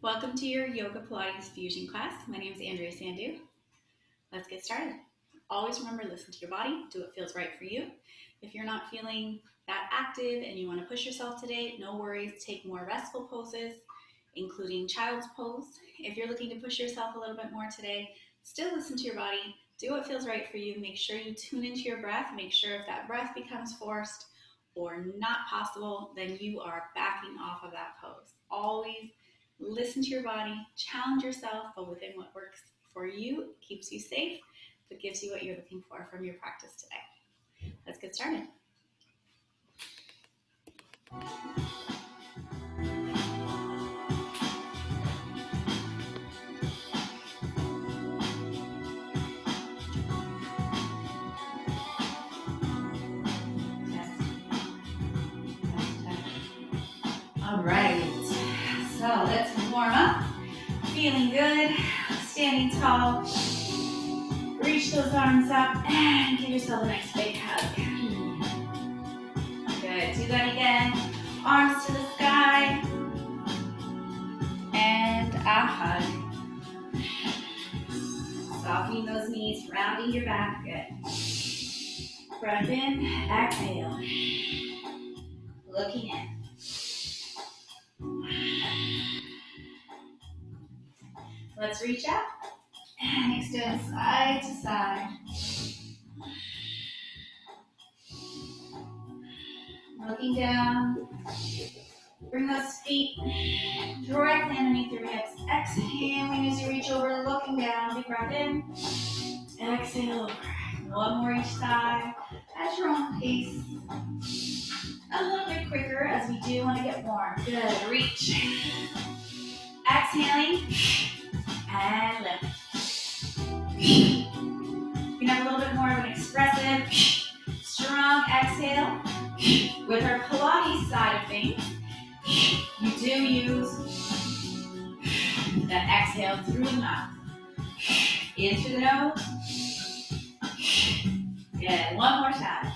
Welcome to your Yoga Pilates Fusion class. My name is Andrea. Let's get started. Always remember, listen to your body, do what feels right for you. If you're not feeling that active and you want to push yourself today, no worries, take more restful poses, including child's pose. If you're looking to push yourself a little bit more today, still listen to your body, do what feels right for you. Make sure you tune into your breath. Make sure if that breath becomes forced or not possible, then you are backing off of that pose. Always listen to your body, challenge yourself, but within what works for you, keeps you safe, but gives you what you're looking for from your practice today. Let's get started. All right, so let's warm up. Feeling good, standing tall. Reach those arms up and give yourself a nice big hug. Good, do that again. Arms to the sky. And a hug. Softening those knees, rounding your back. Good. Breath in, exhale. Looking in. Let's reach out and extend side to side. Looking down. Bring those feet directly underneath your hips. Exhaling as you reach over, looking down. Big breath in. Exhale over. One more each side at your own pace. A little bit quicker as we do want to get warm. Good. Reach. Exhaling. And lift. You can have a little bit more of an expressive, strong exhale. With our Pilates side of things, you do use that exhale through the mouth. In through the nose. Good. One more time.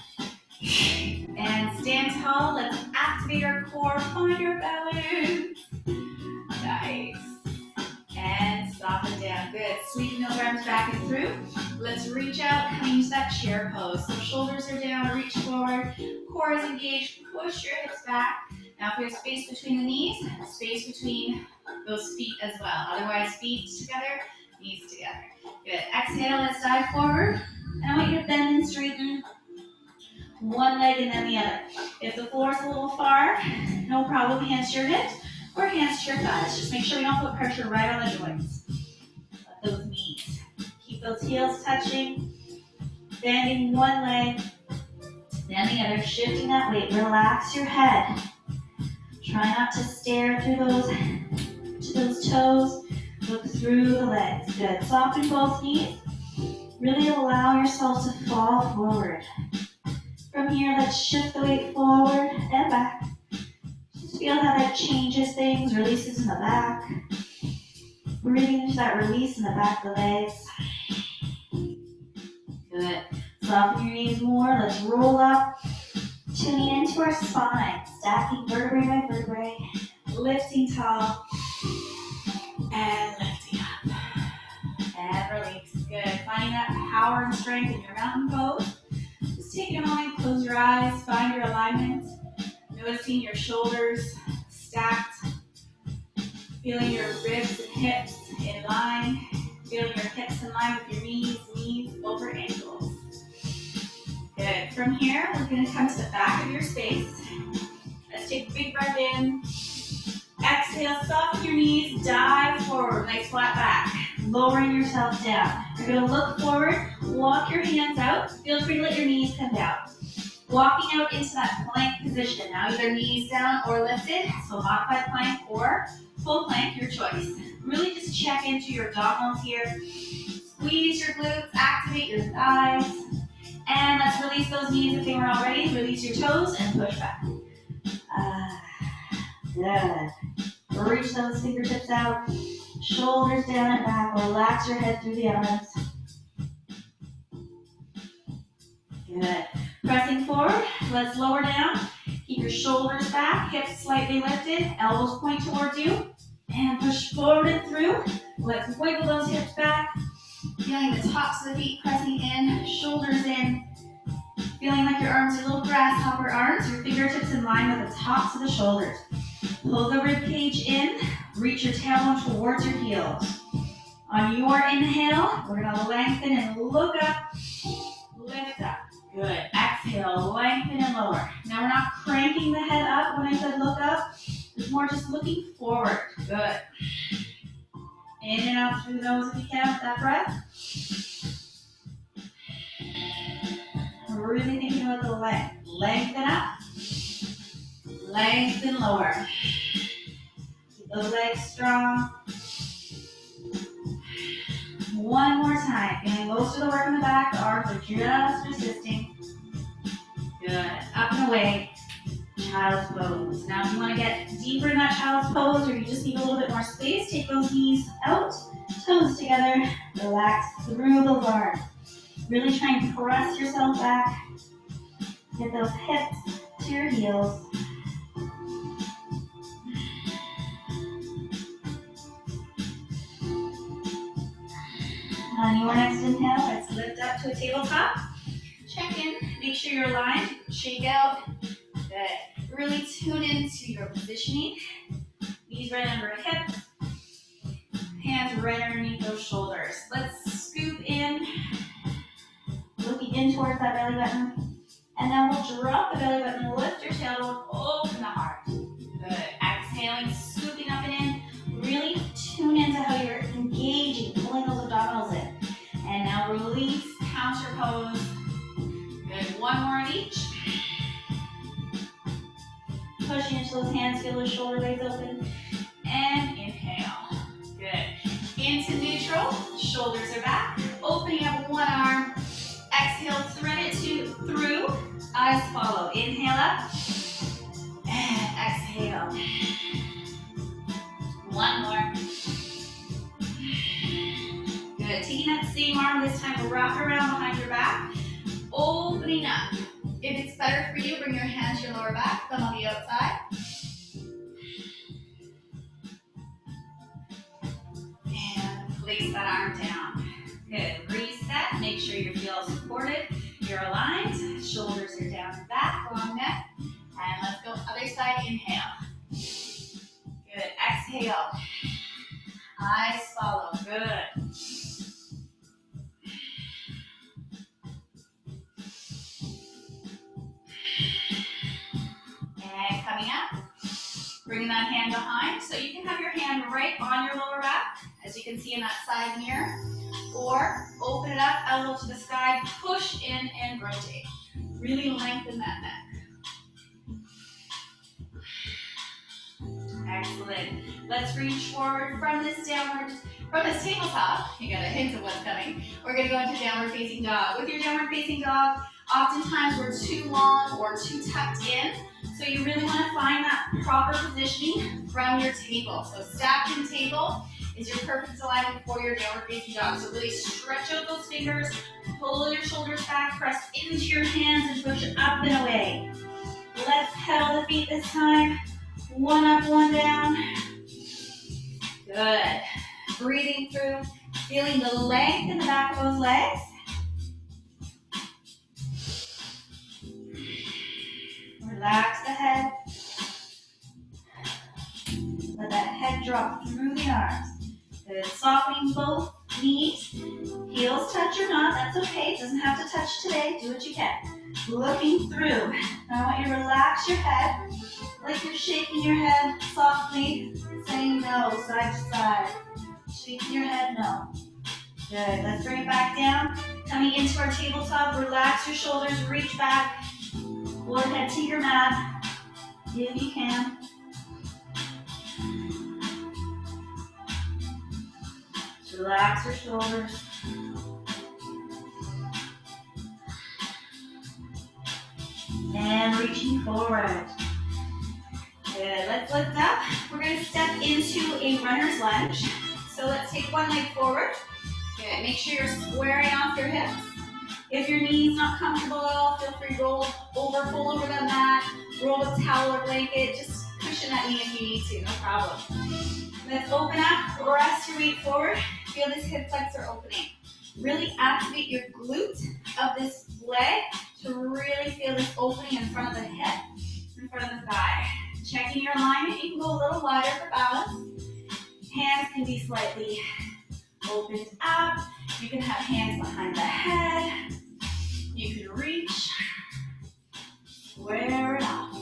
And stand tall. Let's activate our core. Find our balance. Nice. And soften down. Good. Sweeping those arms back and through. Let's reach out and use that chair pose. So shoulders are down, reach forward. Core is engaged. Push your hips back. Now if we have space between the knees, space between those feet as well. Otherwise, feet together, knees together. Good. Exhale, let's dive forward. And I want you to bend and straighten one leg and then the other. If the floor is a little far, no problem, hands to your hips or hands to your thighs. Just make sure we don't put pressure right on the joints. Let those knees. Keep those heels touching. Bending one leg, then the other, shifting that weight. Relax your head. Try not to stare through those toes. Look through the legs. Good. Soften both knees. Really allow yourself to fall forward. From here, let's shift the weight forward and back. Just feel how that changes things, releases in the back. Breathing into that release in the back of the legs. Good. Soften your knees more. Let's roll up. Tuning into our spine. Stacking vertebrae by vertebrae. Lifting tall. And lifting up. And release. Good. Finding that power and strength in your mountain pose. Just take a moment, close your eyes, find your alignment. Noticing your shoulders stacked. Feeling your ribs and hips in line. Feeling your hips in line with your knees over ankles. Good. From here, we're going to come to the back of your space. Let's take a big breath in. Exhale, soften your knees, dive forward, nice flat back. Lowering yourself down. You're going to look forward, walk your hands out. Feel free to let your knees come down. Walking out into that plank position. Now either knees down or lifted. So modified plank or full plank, your choice. Really just check into your abdominals here. Squeeze your glutes, activate your thighs. And let's release those knees if they weren't already. Release your toes and push back. Good. Reach those fingertips out. Shoulders down and back. Relax your head through the arms. Good. Pressing forward. Let's lower down. Keep your shoulders back. Hips slightly lifted. Elbows point towards you. And push forward and through. Let's wiggle those hips back. Feeling the tops of the feet pressing in. Shoulders in. Feeling like your arms are little grasshopper arms. Your fingertips in line with the tops of the shoulders. Pull the rib cage in. Reach your tailbone towards your heels. On your inhale, we're going to lengthen and look up. Lift up. Good. Exhale, lengthen and lower. Now we're not cranking the head up when I said look up. It's more just looking forward. Good. In and out through the nose if you can with that breath. Really thinking about the length. Lengthen up. Lengthen lower. Keep those legs strong. One more time. Feeling most of the work in the back. The arms are just resisting. Good. Up and away. Child's pose. Now if you want to get deeper in that child's pose or you just need a little bit more space, take those knees out, toes together, relax through those arms. Really try and press yourself back. Get those hips to your heels. On your next inhale, let's lift up to a tabletop. Check in, make sure you're aligned, shake out. Good. Really tune into your positioning. Knees right under hips. Hands right underneath those shoulders. Let's scoop in. Looking in towards that belly button. And then we'll drop the belly button, lift your tailbone, open the heart. Good. Exhaling, scooping up and in. Really tune into how you're engaging, pulling those abdominals in. And now release, counter pose. Good. One more of each. Pushing into those hands, feel those shoulder blades open. And inhale. Good. Into neutral, shoulders are back. Opening up one arm. Exhale, thread it through. Eyes follow. Inhale up. And exhale. One more. Good. Taking that same arm this time, wrap around behind your back. Opening up. If it's better for you, bring your hand to your lower back, thumb on the outside. And place that arm down. Good. Reset. Make sure you feel supported. You're aligned. Shoulders are down and back. Long neck. And let's go other other side, inhale. Good, exhale. Eyes follow, good. And coming up, bringing that hand behind. So you can have your hand right on your lower back, as you can see in that side mirror. Or open it up, elbow to the sky, push in and rotate. Really lengthen that neck. Excellent. Let's reach forward from this tabletop. You got a hint of what's coming. We're gonna go into downward facing dog. With your downward facing dog, oftentimes we're too long or too tucked in. So you really wanna find that proper positioning from your table. So stacked in table is your perfect alignment for your downward facing dog. So really stretch out those fingers, pull your shoulders back, press into your hands and push up and away. Let's pedal the feet this time. One up, one down. Good. Breathing through, feeling the length in the back of those legs. Relax the head. Let that head drop through the arms. Good. Softening both knees. Heels touch or not, that's okay. It doesn't have to touch today. Do what you can. Looking through. Now I want you to relax your head. Like you're shaking your head softly, saying no, side to side. Shaking your head, no. Good. Let's bring it back down. Coming into our tabletop, relax your shoulders, reach back. Forehead to your mat, if you can. Just relax your shoulders. And reaching forward. Good, let's lift up. We're gonna step into a runner's lunge. So let's take one leg forward. Good, make sure you're squaring off your hips. If your knee's not comfortable at all, feel free to roll over, fold over the mat, roll a towel or blanket, just cushion that knee if you need to, no problem. Let's open up, rest your weight forward. Feel this hip flexor opening. Really activate your glute of this leg to really feel this opening in front of the hip, in front of the thigh. Checking your alignment, you can go a little wider for balance. Hands can be slightly opened up. You can have hands behind the head. You can reach, square it off.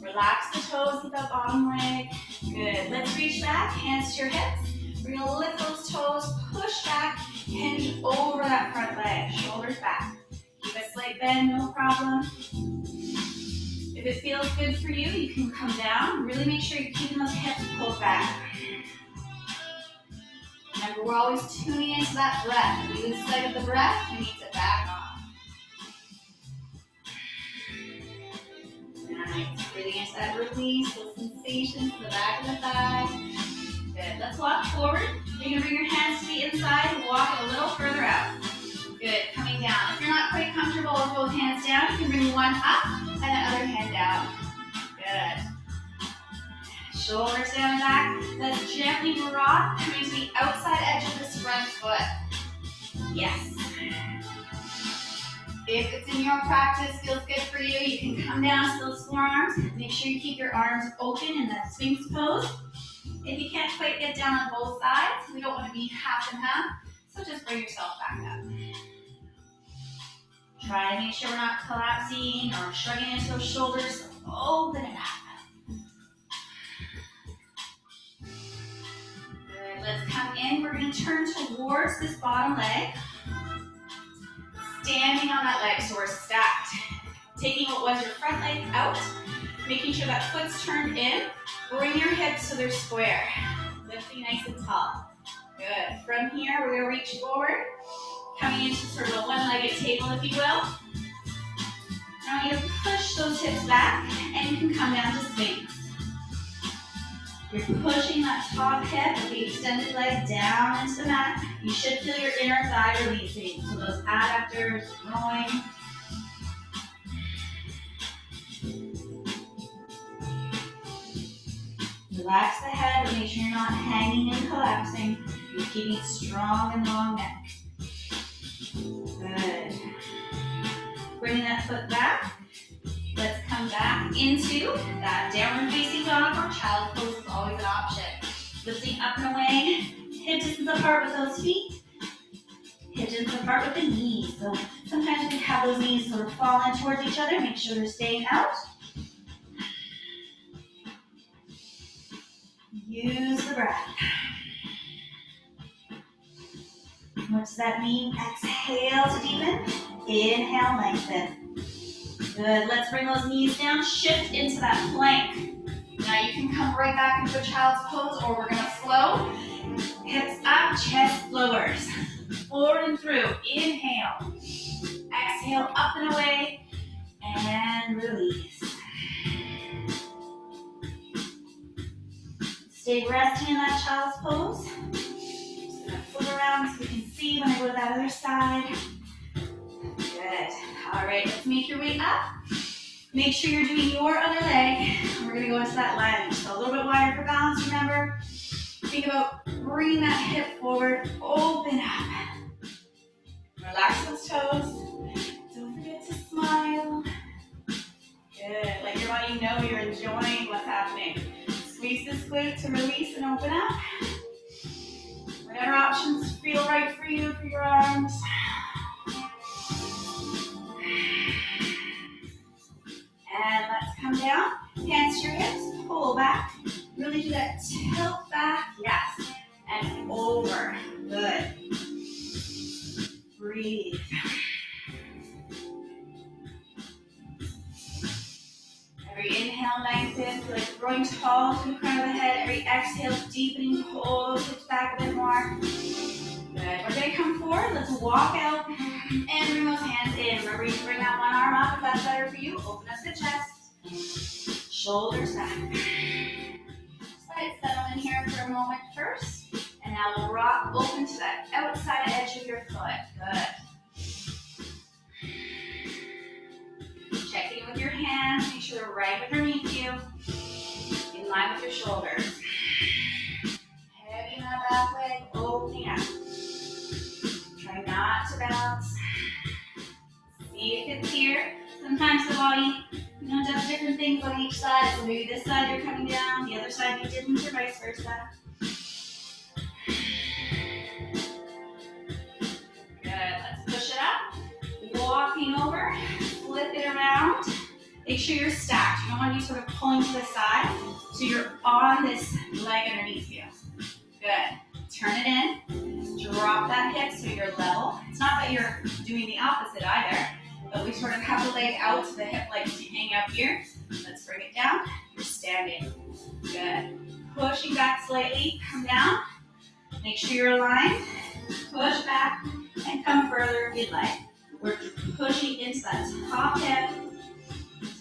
Relax the toes with that bottom leg. Good. Let's reach back, hands to your hips. We're gonna lift those toes, push back, hinge over that front leg, shoulders back. Keep a slight bend, no problem. If it feels good for you, you can come down. Really make sure you're keeping those hips pulled back. Remember, we're always tuning into that breath. If we lose sight of the breath, we need to back off. Nice. Breathing into that release, those sensations to the back of the thigh. Good. Let's walk forward. You're going to bring your hands to the inside and walk it a little further out. Good. Coming down. If you're not quite comfortable with both hands down, you can bring one up and the other hand down. Good. Shoulders down and back. Let's gently rock, coming to the outside edge of this front foot. Yes. If it's in your practice, feels good for you, you can come down to those forearms. Make sure you keep your arms open in that Sphinx pose. If you can't quite get down on both sides, we don't want to be half and half, so just bring yourself back up. Try to make sure we're not collapsing or shrugging into those shoulders. Open it up. Good. Let's come in. We're going to turn towards this bottom leg. Standing on that leg, so we're stacked. Taking what was your front leg out, making sure that foot's turned in. Bring your hips so they're square. Lifting nice and tall. Good. From here, we're going to reach forward, coming into sort of a one-legged table, if you will. Now I want you to push those hips back, and you can come down to Sphinx. You're pushing that top hip with the extended leg down into the mat. You should feel your inner thigh releasing. So those adductors, groin. Relax the head, but make sure you're not hanging and collapsing. You're keeping strong and long neck. Good. Bring that foot back. Let's come come back into that downward facing dog, or child pose is always an option. Lifting up and away, hip distance apart with those feet, hip distance apart with the knees. So sometimes we have those knees sort of fall in towards each other. Make sure they're staying out. Use the breath. What does that mean? Exhale to deepen. Inhale, lengthen. Good. Let's bring those knees down. Shift into that plank. Now you can come right back into a child's pose, or we're going to flow. Hips up, chest lowers. Forward and through. Inhale. Exhale, up and away. And release. Stay resting in that child's pose. Just going to flip around so you can see when I go to that other side. Good. All right, let's make your way up. Make sure you're doing your other leg. We're going to go into that lunge. So a little bit wider for balance, remember. Think about bringing that hip forward. Open up. Relax those toes. Don't forget to smile. Good. Let your body know you're enjoying what's happening. Squeeze the glute to release and open up. Whatever options feel right for you for your arms. And let's come down. Hands to your hips. Pull back. Really do that tilt back. Yes. And over. Good. Breathe. Every inhale, lengthen. Feel like growing tall to the crown of the head. Every exhale, deepening. Pull those hips back a bit more. Good. We're going to come forward. Let's walk out and bring those hands in. Remember, you can bring that one arm up if that's better for you. Open up the chest. Shoulders back. Just let it settle in here for a moment first. And now we'll rock open to that outside edge of your foot. Good. Check in with your hands. Make sure they're right underneath you. In line with your shoulders. Heavy in that back leg. Opening up. Try not to bounce. See if it's here. Sometimes the body, does different things on each side. So maybe this side you're coming down, the other side you didn't, or vice versa. Good. Let's push it up. Walking over. Flip it around. Make sure you're stacked. You don't want to be sort of pulling to the side. So you're on this leg underneath you. Good. Turn it in. Drop that hip so you're level. It's not that you're doing the opposite either, but we sort of have the leg out so the hip legs hang out here. Let's bring it down. You're standing. Good. Pushing back slightly. Come down. Make sure you're aligned. Push back and come further if you'd like. We're pushing into that top hip.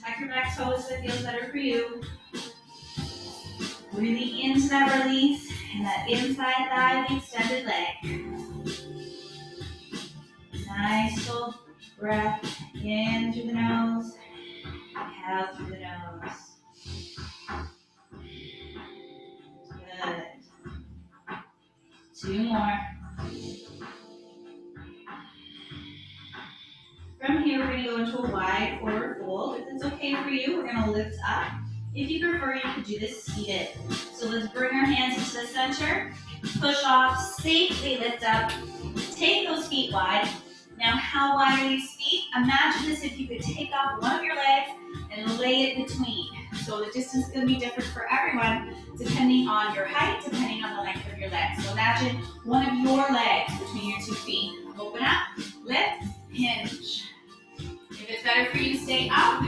Tuck your back toes if it feels better for you. Breathing into that release and that inside thigh, the extended leg. Nice full breath in through the nose, out through the nose. Good. 2 more. From here, we're going to go into a wide forward fold. If it's okay for you, we're going to lift up. If you prefer, you could do this seated. So let's bring our hands into the center, push off, safely lift up, take those feet wide. Now, how wide are these feet? Imagine this if you could take off one of your legs and lay it between. So the distance is going to be different for everyone, depending on your height, depending on the length of your legs. So imagine one of your legs between your 2 feet. Open up, lift, hinge. If it's better for you to stay up,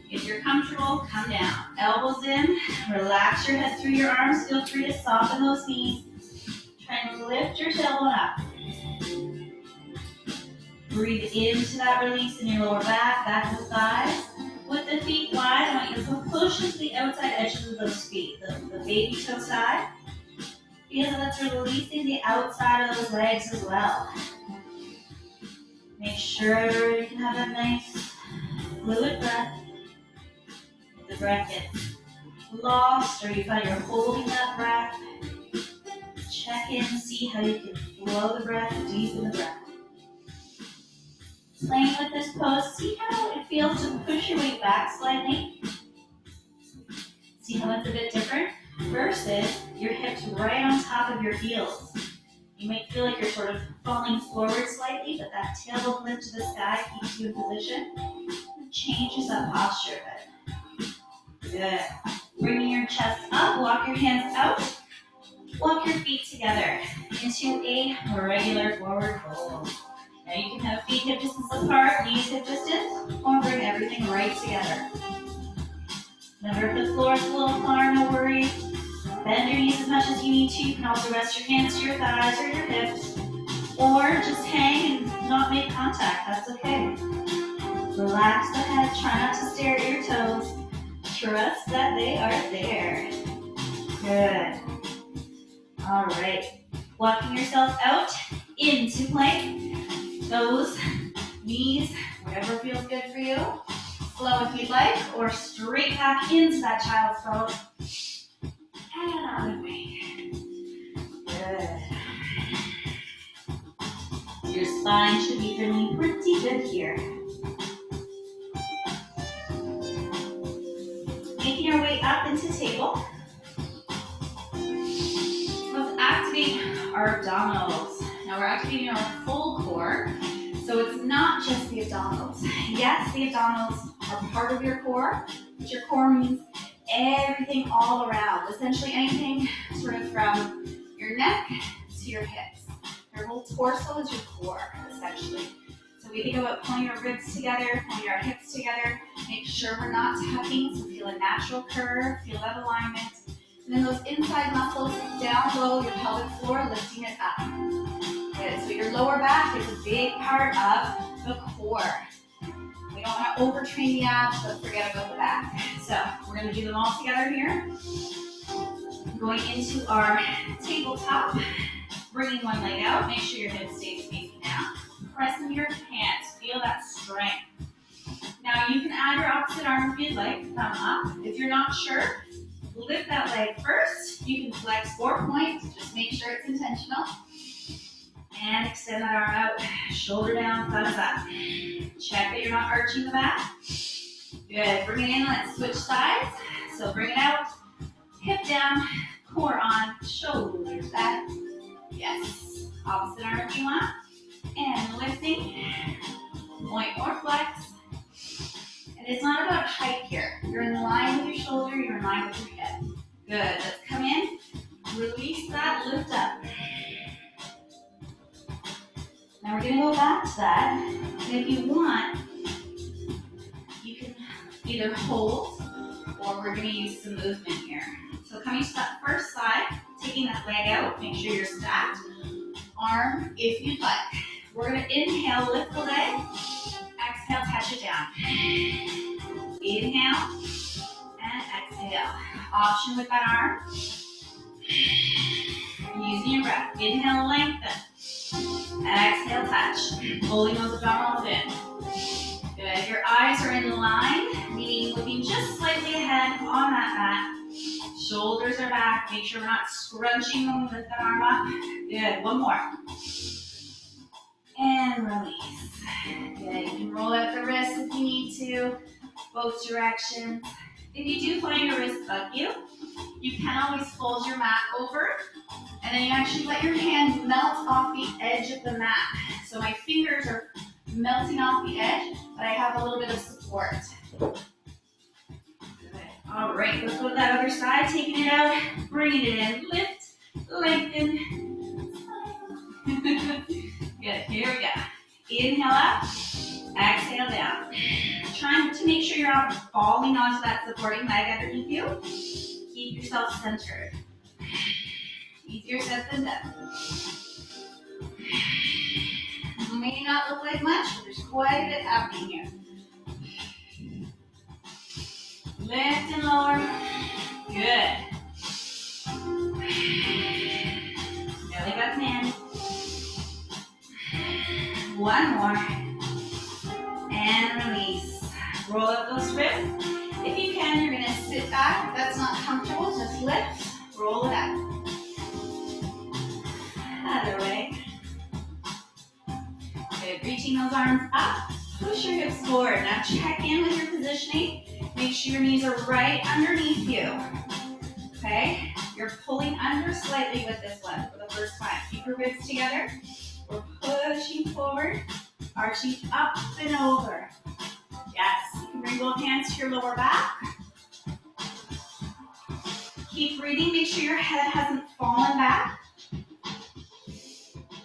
if you're comfortable, come down. Elbows in, relax your head through your arms. Feel free to soften those knees. Try and lift your tailbone up. Breathe into that release in your lower back, back to the thighs. With the feet wide, I want you to push into the outside edges of those feet, the baby toe side. Feel that that's releasing the outside of those legs as well. Make sure you can have a nice fluid breath. If the breath gets lost or you find you're holding that breath, check in, see how you can flow the breath, deepen the breath. Playing with this pose, see how it feels to push your weight back slightly. See how it's a bit different versus your hips right on top of your heels. You might feel like you're sort of falling forward slightly, but that tailbone lift to the sky keeps you in position. It changes that posture a bit. Good. Bringing your chest up, walk your hands out. Walk your feet together into a regular forward fold. Now you can have feet hip distance apart, knees hip distance, or bring everything right together. Remember, if the floor is a little far, no worries. Bend your knees as much as you need to. You can also rest your hands to your thighs or your hips. Or just hang and not make contact. That's okay. Relax the head. Try not to stare at your toes. Trust that they are there. Good. All right. Walking yourself out into plank. Toes, knees, whatever feels good for you. Flow if you'd like, or straight back into that child's pose. And on the way. Good. Your spine should be feeling pretty good here. Making our way up into table. Let's activate our abdominals. Now we're activating our full core. So it's not just the abdominals. Yes, the abdominals are part of your core, but your core means everything all around. Essentially anything sort of from your neck to your hips. Your whole torso is your core, essentially. So we think about pulling our ribs together, pulling our hips together. Make sure we're not tucking, so feel a natural curve, feel that alignment. And then those inside muscles down below your pelvic floor, lifting it up. Good. So your lower back is a big part of the core. We don't want to overtrain the abs, but forget about the back. So we're going to do them all together here. Going into our tabletop, bringing one leg out. Make sure your hips stay facing down. Pressing your hands. Feel that strength. Now you can add your opposite arm if you'd like. Thumb up. If you're not sure, lift that leg first. You can flex 4 points. Just make sure it's intentional. And extend that arm out, shoulder down, thumbs up. Check that you're not arching the back. Good, bring it in, let's switch sides. So bring it out, hip down, core on, shoulders back. Yes, opposite arm if you want. And lifting, point or flex. And it's not about height here. You're in line with your shoulder, you're in line with your hip. Good, let's come in, release that, lift up. Now we're going to go back to that, and if you want, you can either hold, or we're going to use some movement here. So coming to that first side, taking that leg out, make sure you're stacked. Arm if you'd like. We're going to inhale, lift the leg, exhale, touch it down. Inhale, and exhale. Option with that arm. Using your breath. Inhale, lengthen. Exhale, touch. Pulling those abdominals in. Good. Your eyes are in line, meaning looking just slightly ahead on that mat. Shoulders are back. Make sure we're not scrunching them. Lift that arm up. Good. One more. And release. Good. You can roll out the wrists if you need to. Both directions. If you do find your wrists bug you, you can always fold your mat over. And then you actually let your hand melt off the edge of the mat. So my fingers are melting off the edge, but I have a little bit of support. Good. All right, let's go to that other side. Taking it out, bringing it in. Lift, lengthen. Good, here we go. Inhale up, exhale down. Trying to make sure you're not falling onto that supporting leg underneath you. Keep yourself centered. Easier said than done. May not look like much, but there's quite a bit happening here. Lift and lower. Good. Belly button in. One more. And release. Roll up those wrists. If you can, you're going to sit back. If that's not comfortable, just lift. Roll it up. Other way. Good. Reaching those arms up. push your hips forward. Now check in with your positioning. Make sure your knees are right underneath you. Okay? You're pulling under slightly with this one for the first time. Keep your ribs together. We're pushing forward, arching up and over. Yes, you can bring both hands to your lower back. Keep breathing. Make sure your head hasn't fallen back.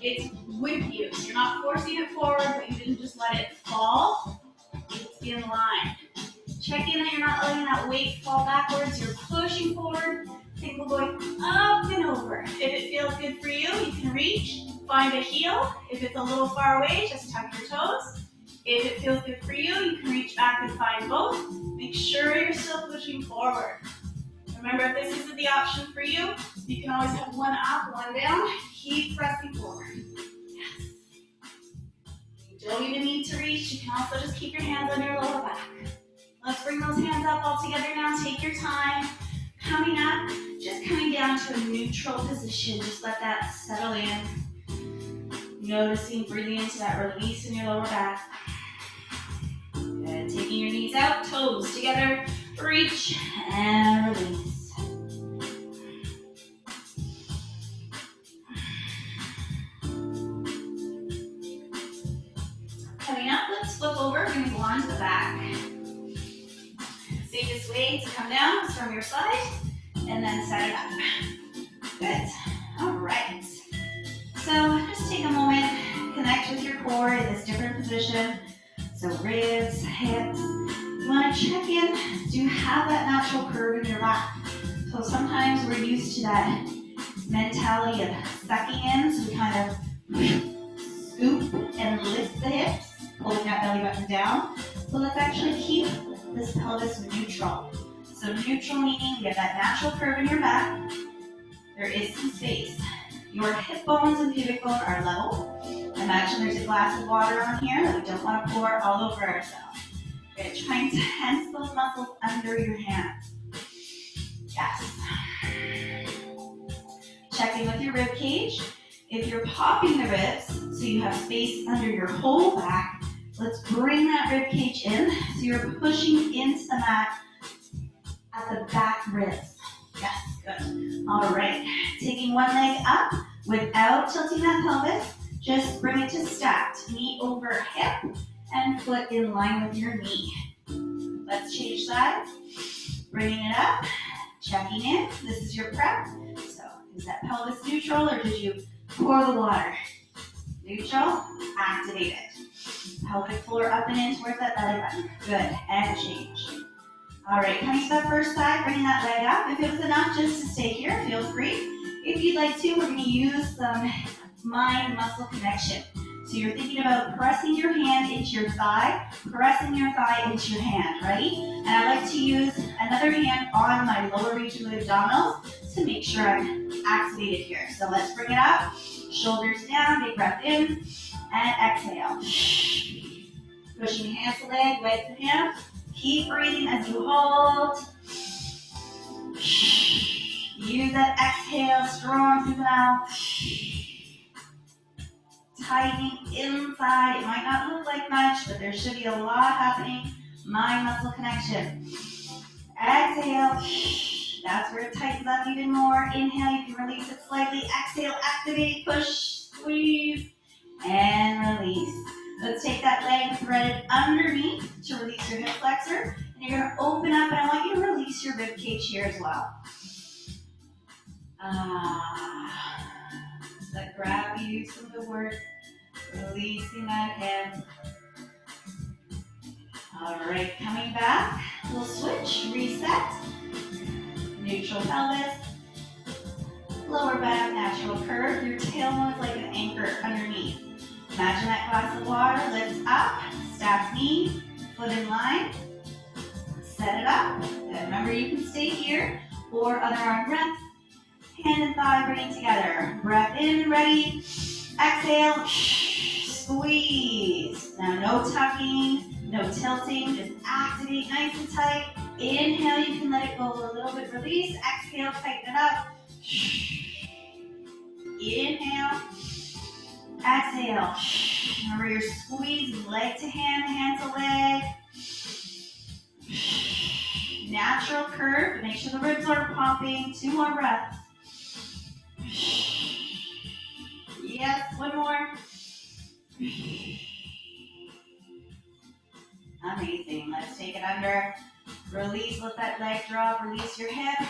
It's with you. So you're not forcing it forward, but you didn't just let it fall. It's in line. Check in that you're not letting that weight fall backwards. You're pushing forward. Think we're going up and over. If it feels good for you, you can reach, find a heel. If it's a little far away, just tuck your toes. If it feels good for you, you can reach back and find both. Make sure you're still pushing forward. Remember, if this isn't the option for you, you can always have one up, one down. Keep pressing forward. Yes. You don't even need to reach. You can also just keep your hands on your lower back. Let's bring those hands up all together now. Take your time. Coming up, just coming down to a neutral position. Just let that settle in. Noticing, breathing into that release in your lower back. Good. Taking your knees out, toes together. Reach and release. Coming up, let's flip over. We're going to go on to the back. Safest way to come down is from your side and then set it up. Good. All right. So just take a moment, connect with your core in this different position. So ribs, hips. You want to check in. Do you have that natural curve in your back? So sometimes we're used to that mentality of sucking in, so we kind of scoop and lift the hips, pulling that belly button down. So let's actually keep this pelvis neutral. So neutral meaning we have that natural curve in your back. There is some space. Your hip bones and pubic bone are level. Imagine there's a glass of water on here that we don't want to pour all over ourselves. We're going to try and tense those muscles under your hands. Yes. Check in with your rib cage. If you're popping the ribs, so you have space under your whole back, let's bring that rib cage in. So you're pushing into the mat at the back ribs. Yes, good. All right. Taking one leg up without tilting that pelvis. Just bring it to stacked. Knee over hip and foot in line with your knee. Let's change sides. Bringing it up. Checking in. This is your prep. So is that pelvis neutral or did you pour the water? Neutral. Activate it. Pelvic floor up and in towards that belly button. Good. And change. All right, coming to that first side, bringing that leg up. If it was enough just to stay here, feel free. If you'd like to, we're going to use some mind-muscle connection. So you're thinking about pressing your hand into your thigh, pressing your thigh into your hand, right? And I like to use another hand on my lower region of the abdominals to make sure I'm activated here. So let's bring it up, shoulders down, big breath in, and exhale. Pushing hand to leg, leg to hand. Keep breathing as you hold. Use that exhale, strong through the mouth. Tightening inside. It might not look like much, but there should be a lot happening. Mind-muscle connection. Exhale. That's where it tightens up even more. Inhale, you can release it slightly. Exhale, activate, push, squeeze, and release. Let's take that leg threaded underneath to release your hip flexor. And you're going to open up, and I want you to release your rib cage here as well. Let gravity do some of the work. Releasing that hip. All right, coming back. We'll switch, reset. Neutral pelvis. Lower back, natural curve. Your tailbone is like an anchor underneath. Imagine that glass of water lifts up, stacked knee, foot in line, set it up. And remember, you can stay here or other arm breath, hand and thigh bringing together. Breath in, ready, exhale, squeeze. Now no tucking, no tilting, just activate nice and tight. Inhale, you can let it go a little bit, release. Exhale, tighten it up. Inhale. Exhale. Remember, you're squeezing leg to hand to leg. Natural curve. Make sure the ribs are popping. 2 more breaths. Yes, 1 more. Amazing. Let's take it under. Release, let that leg drop. Release your hip.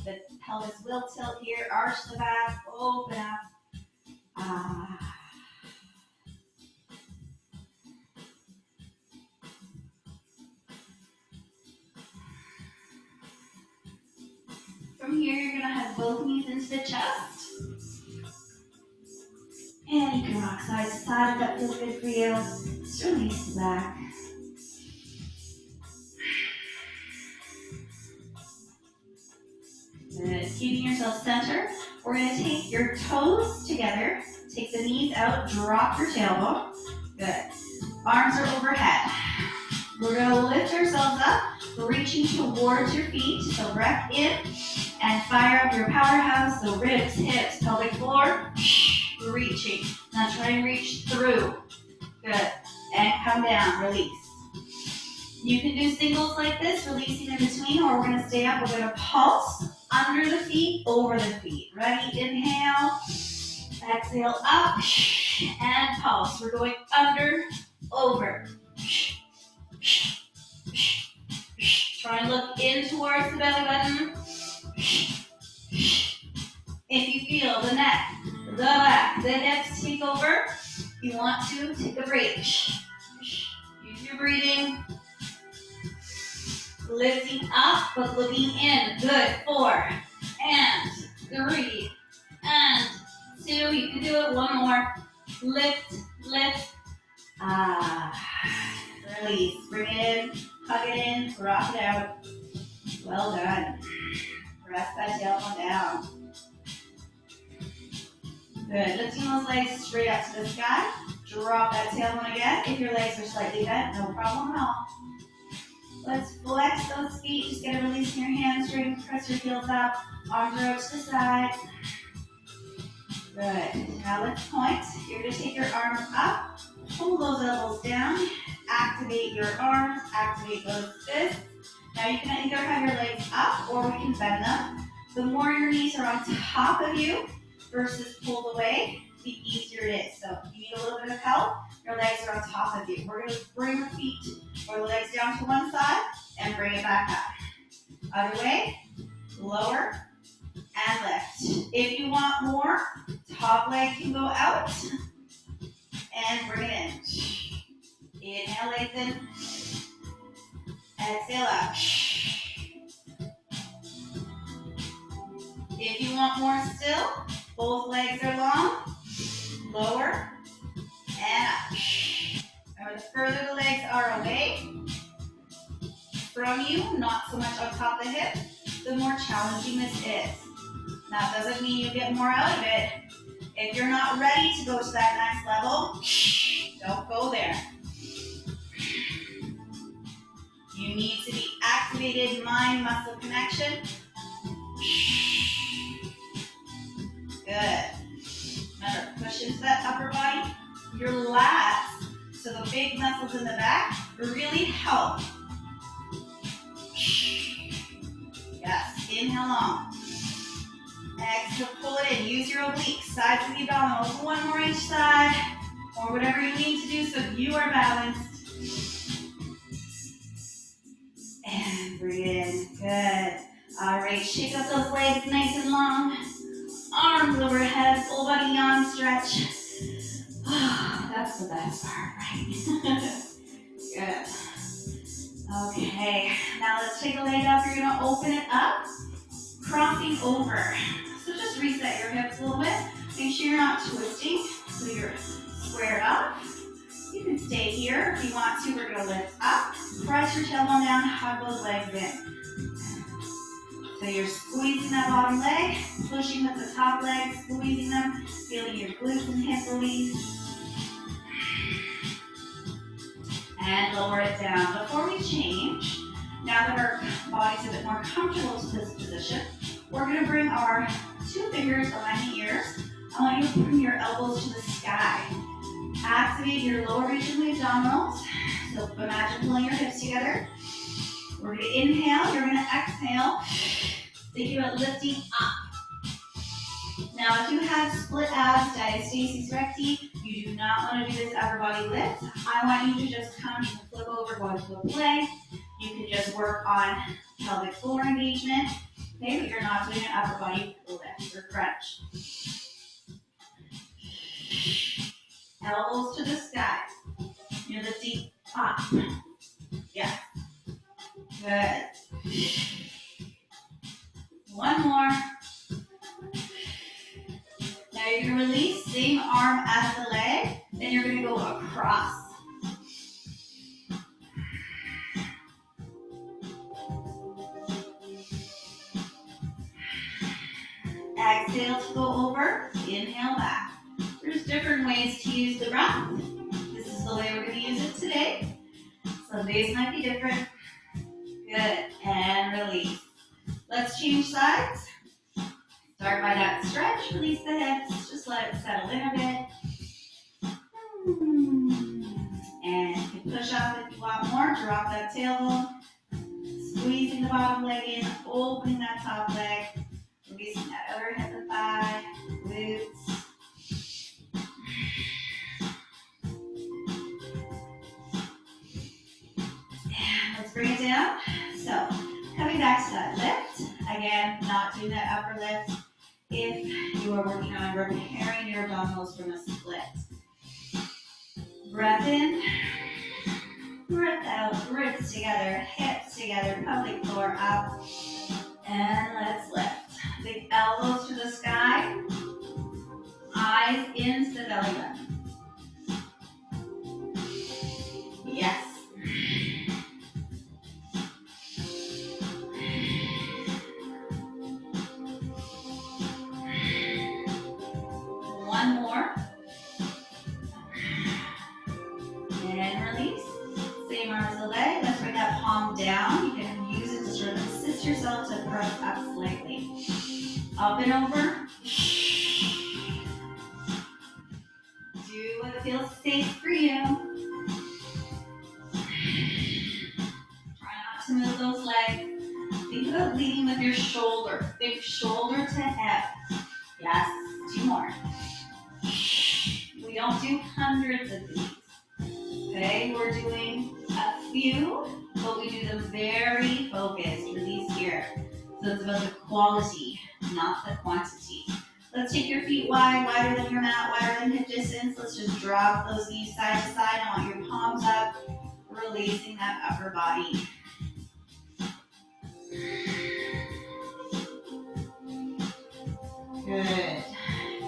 The pelvis will tilt here. Arch the back. Open up. From here, you're going to have both knees into the chest. And you can rock side to side if that feels good for you. Just release the back. Good. Keeping yourself centered. We're going to take your toes together. Take the knees out. Drop your tailbone. Good. Arms are overhead. We're going to lift ourselves up, reaching towards your feet. So breath in and fire up your powerhouse. So ribs, hips, pelvic floor. Reaching. Now try and reach through. Good. And come down. Release. You can do singles like this, releasing in between, or we're going to stay up. We're going to pulse under the feet, over the feet. Ready? Inhale. Exhale up. And pulse. We're going under, over. Try and look in towards the belly button. If you feel the neck, the back, the hips take over, you want to take a break. Use your breathing. Lifting up, but looking in. Good. 4 and 3 and 2. You can do it. 1 more. Lift, lift. Release. Bring it in. Hug it in. Rock it out. Well done. Press that tailbone down. Good. Lifting those legs straight up to the sky. Drop that tailbone again. If your legs are slightly bent, no problem at all. Let's flex those feet. Just get a release in your hamstrings. Press your heels up. Arms are out to the side. Good. Now let's point. You're going to take your arms up. Pull those elbows down. Activate your arms. Activate those fists. Now you can either have your legs up or we can bend them. The more your knees are on top of you versus pulled away, the easier it is. So if you need a little bit of help, your legs are on top of you. We're going to bring the feet or the legs down to one side and bring it back up. Other way, lower and lift. If you want more, top leg can go out and bring it in. Inhale, lengthen. Exhale up. If you want more still, both legs are long. Lower and up. Remember, the further the legs are away from you, not so much on top of the hip, the more challenging this is. That doesn't mean you get more out of it. If you're not ready to go to that next level, don't go there. You need to be activated mind-muscle connection. Good. Remember, push into that upper body. Your lats, so the big muscles in the back, really help. Yes, inhale long. Exhale, pull it in. Use your obliques, sides of the abdominals. 1 more each side, or whatever you need to do so you are balanced. And breathe in. Good. All right, shake up those legs nice and long. Arms overhead, full body yawn stretch. That's the best part, right? Good. Okay, now let's take a leg up. You're gonna open it up, crossing over. So just reset your hips a little bit. Make sure you're not twisting, so you're squared up. You can stay here if you want to. We're gonna lift up, press your tailbone down, hug those legs in. So you're squeezing that bottom leg, pushing with the top leg, squeezing them, feeling your glutes and hip release. And lower it down. Before we change, now that our body's a bit more comfortable to this position, we're going to bring our 2 fingers behind the ears. I want you to bring your elbows to the sky. Activate your lower region of the abdominals. So imagine pulling your hips together. We're going to inhale, you're going to exhale. Think about lifting up. Now, if you have split abs, diastasis recti, you do not want to do this upper body lift. I want you to just come and flip over, go into a plank. You can just work on pelvic floor engagement. Okay, but you're not doing an upper body lift or crunch. Elbows to the sky. You're lifting up. Yeah. Good. One more. Now you're going to release, same arm as the leg, then you're going to go across. Exhale to go over, inhale back. There's different ways to use the breath. This is the way we're going to use it today. Some days might be different. Good, and release. Let's change sides. Start by that stretch, release the hips, just let it settle in a bit. And you can push up if you want more, drop that tailbone. Squeezing the bottom leg in, opening that top leg, releasing that other hip and thigh, glutes. And let's bring it down. So, coming back to that lift. Again, not doing that upper lift if you are working on repairing your abdominals from a split. Breath in, breath out, ribs together, hips together, pelvic floor up, and let's lift. Big elbows to the sky, eyes into the belly button. Yes. One more. And release. Same arm as the leg. Let's bring that palm down. You can use it to sort of assist yourself to press up slightly. Up and over. Do what feels safe for you. Try not to move those legs. Think about leading with your shoulder. Think shoulder to hip. Yes, 2 more. We don't do hundreds of these. Okay, we're doing a few, but we do them very focused. Release here. So it's about the quality, not the quantity. Let's take your feet wide, wider than your mat, wider than hip distance. Let's just drop those knees side to side. I want your palms up, releasing that upper body. Good.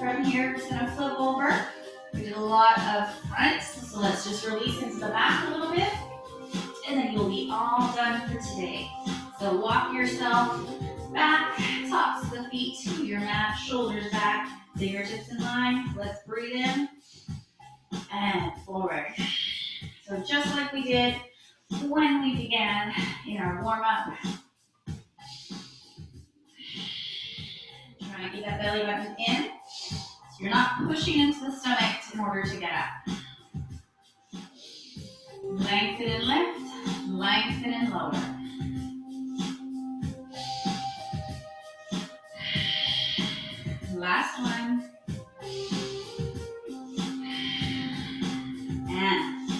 From here, we're just going to flip over. We did a lot of fronts, so let's just release into the back a little bit, and then you'll be all done for today. So walk yourself back, tops of the feet to your mat, shoulders back, fingertips in line. Let's breathe in and forward. So just like we did when we began in our warm-up. Try and get that belly button in. So you're not pushing into the stomach in order to get up. Lengthen and lift, lengthen and lower. Last one. And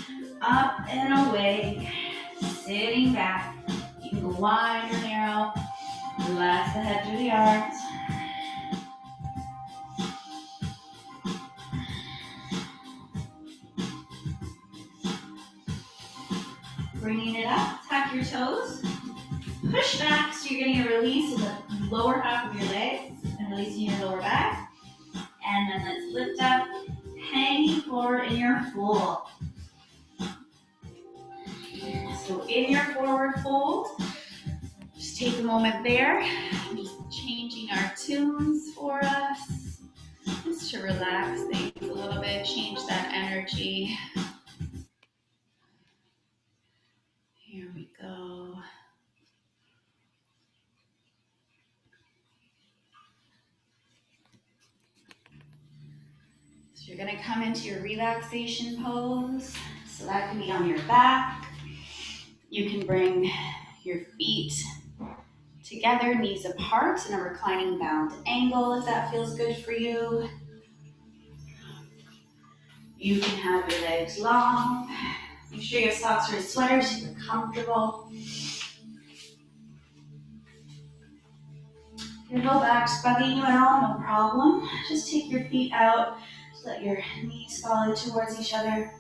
up and away, sitting back. You can go wide or narrow. Relax the head through the arms. Bringing it up, tuck your toes. Push back so you're getting a release in the lower half of your legs and releasing your lower back. And then let's lift up, hanging forward in your fold. So in your forward fold, just take a moment there. I'm just changing our tunes for us. Just to relax things a little bit, change that energy. Here we go. So You're gonna come into your relaxation pose. So that can be on your back. You can bring your feet together, knees apart in a reclining bound angle if that feels good for you. You can have your legs long. Make sure your socks or sweaters so you're comfortable. Your low back's bugging you at all, no problem. Just take your feet out. Just let your knees fall towards each other.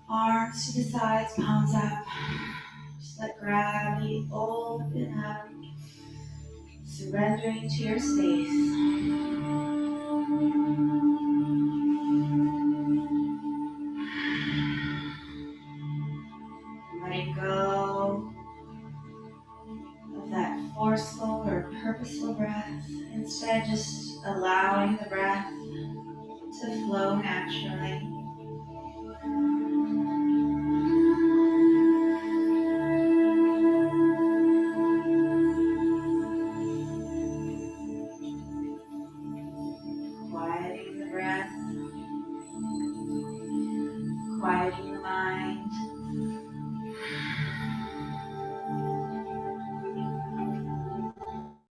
Arms to the sides, palms up. Just let gravity open up. Surrendering to your space. Letting go of that forceful or purposeful breath. Instead, just allowing the breath to flow naturally.